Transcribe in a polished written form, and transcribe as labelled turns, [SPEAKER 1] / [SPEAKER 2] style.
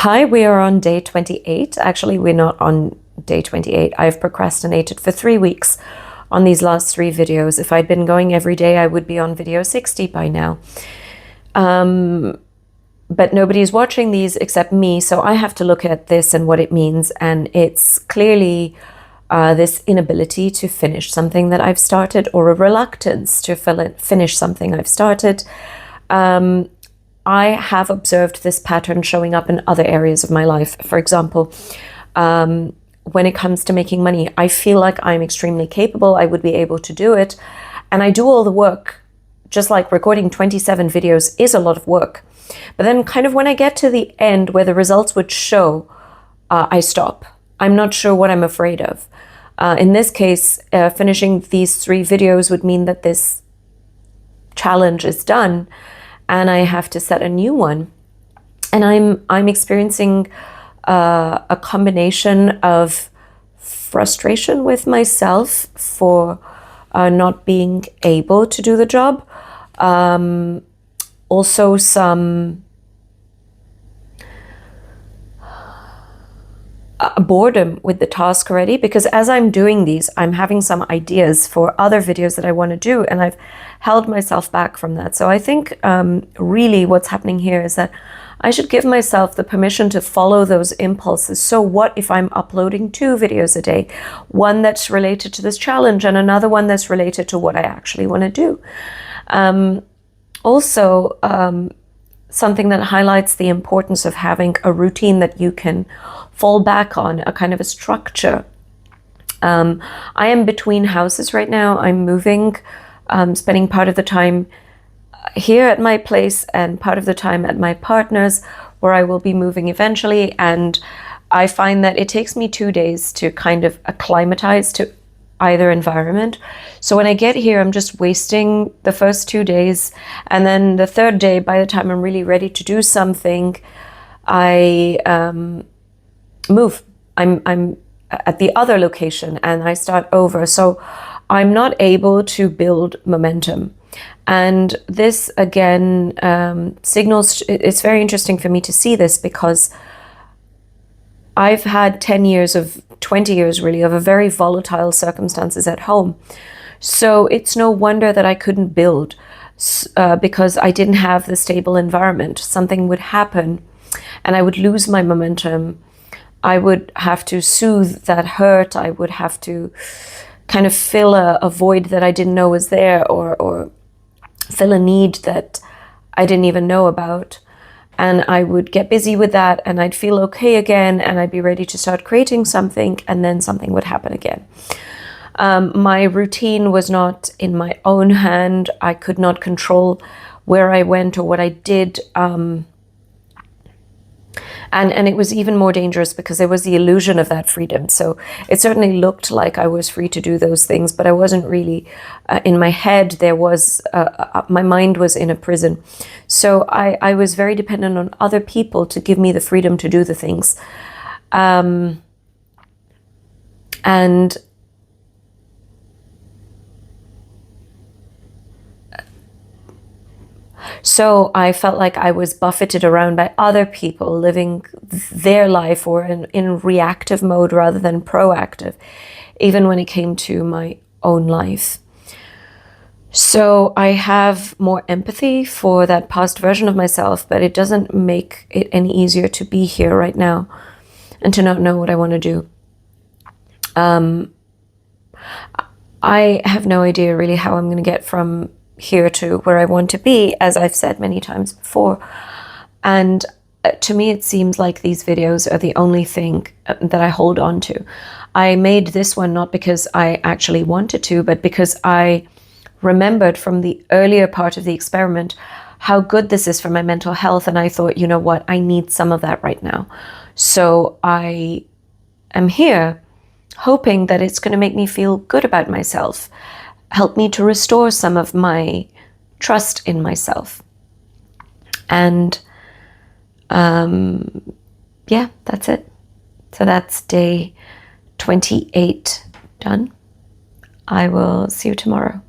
[SPEAKER 1] Hi, we are on day 28. Actually, we're not on day 28. I've procrastinated for 3 weeks on these last 3 videos. If I'd been going every day, I would be on video 60 by now. But nobody's watching these except me, so I have to look at this and what it means. And it's clearly this inability to finish something that I've started, or a reluctance to finish something I've started. I have observed this pattern showing up in other areas of my life. For example, when it comes to making money, I feel like I'm extremely capable. I would be able to do it. And I do all the work, just like recording 27 videos is a lot of work. But then kind of when I get to the end where the results would show, I stop. I'm not sure what I'm afraid of. In this case, finishing these 3 videos would mean that this challenge is done, and I have to set a new one. And I'm experiencing a combination of frustration with myself for not being able to do the job. Also some boredom with the task already, because as I'm doing these, I'm having some ideas for other videos that I want to do, and I've held myself back from that. So I think really what's happening here is that I should give myself the permission to follow those impulses. So what if I'm uploading 2 videos a day, one that's related to this challenge and another one that's related to what I actually want to do? Also, something that highlights the importance of having a routine that you can fall back on, a kind of a structure. I am between houses right now. I'm moving, spending part of the time here at my place and part of the time at my partner's, where I will be moving eventually. And I find that it takes me 2 days to kind of acclimatize to either environment. So when I get here, I'm just wasting the first 2 days. And then the 3rd day, by the time I'm really ready to do something, I move. I'm at the other location and I start over. So I'm not able to build momentum. And this again signals, it's very interesting for me to see this, because I've had 20 years really of a very volatile circumstances at home. So it's no wonder that I couldn't build because I didn't have the stable environment. Something would happen and I would lose my momentum. I would have to soothe that hurt. I would have to kind of fill a void that I didn't know was there, or fill a need that I didn't even know about. And I would get busy with that and I'd feel okay again and I'd be ready to start creating something, and then something would happen again. My routine was not in my own hand. I could not control where I went or what I did. And it was even more dangerous because there was the illusion of that freedom. So it certainly looked like I was free to do those things, but I wasn't really. In my head, there was, my mind was in a prison. So I was very dependent on other people to give me the freedom to do the things. And so I felt like I was buffeted around by other people living their life, or in reactive mode rather than proactive, even when it came to my own life. So I have more empathy for that past version of myself, but it doesn't make it any easier to be here right now and to not know what I want to do. I have no idea really how I'm going to get from here to where I want to be, as I've said many times before. And to me, it seems like these videos are the only thing that I hold on to. I made this one not because I actually wanted to, but because I remembered from the earlier part of the experiment how good this is for my mental health. And I thought, you know what, I need some of that right now. So I am here hoping that it's going to make me feel good about myself, help me to restore some of my trust in myself. And yeah, that's it. So that's day 28 done. I will see you tomorrow.